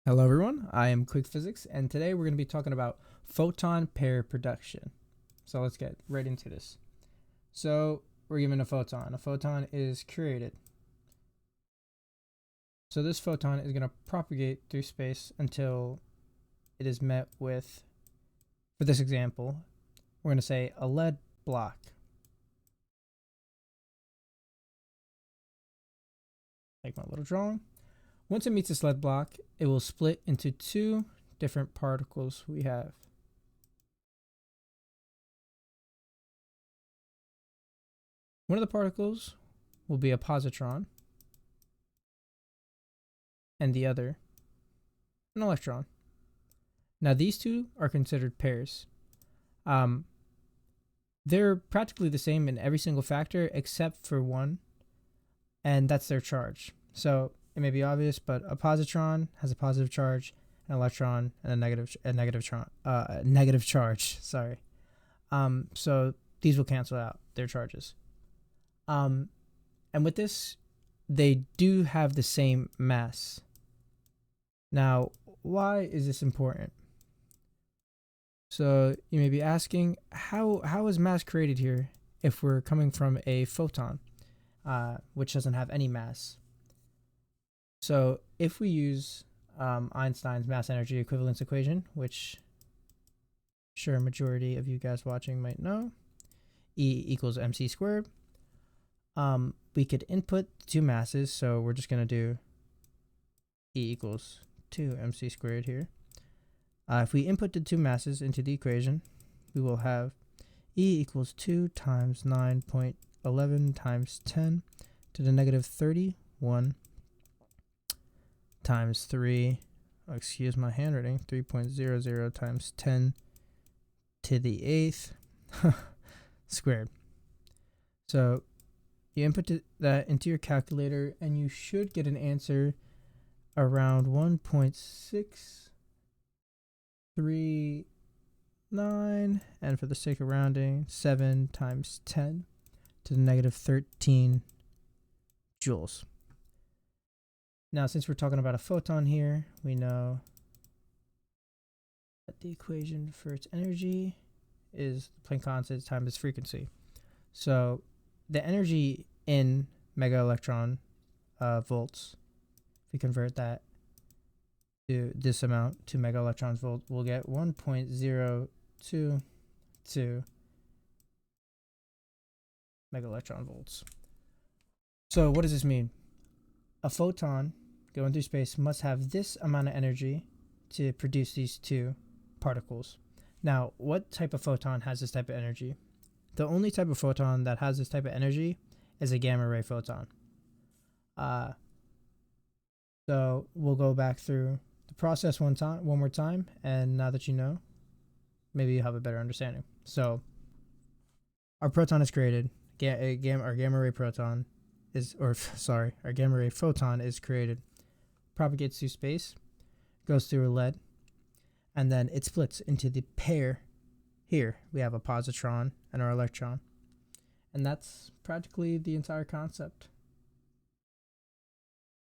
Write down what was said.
Hello everyone, I am Quick Physics, and today we're going to be talking about photon pair production. So let's get right into this. So we're given a photon. A photon is created. So this photon is going to propagate through space until it is met with, for this example, we're going to say a lead block. Like my little drawing. Once it meets this lead block, it will split into two different particles we have. One of the particles will be a positron, and the other an electron. Now these two are considered pairs. They're practically the same in every single factor except for one, and that's their charge. So it may be obvious, but a positron has a positive charge, an electron, and a negative charge. Sorry. So these will cancel out their charges. And with this, they do have the same mass. Now, why is this important? So you may be asking, how is mass created here if we're coming from a photon, which doesn't have any mass? So if we use Einstein's mass energy equivalence equation, which I'm sure a majority of you guys watching might know, E equals mc squared, we could input two masses, so we're just going to do E equals 2 mc squared here. If we input the two masses into the equation, we will have E equals 2 times 9.11 times 10 to the negative 31 times 3, excuse my handwriting, 3.00 times 10 to the 8th squared. So you input that into your calculator and you should get an answer around 1.639, and for the sake of rounding, 7 times 10 to the negative 13 joules. Now, since we're talking about a photon here, we know that the equation for its energy is the Planck constant times its frequency. So the energy in mega electron volts, if we convert that to this amount to mega electrons volt, we'll get 1.022 mega electron volts. So what does this mean? A photon going through space must have this amount of energy to produce these two particles. Now, what type of photon has this type of energy? The only type of photon that has this type of energy is a gamma ray photon. So we'll go back through the process one more time, and now that you know, maybe you have a better understanding. So our proton is created. Our gamma ray proton is, our gamma ray photon is created, propagates through space, goes through a lead, and then it splits into the pair. Here we have a positron and our electron, and that's practically the entire concept.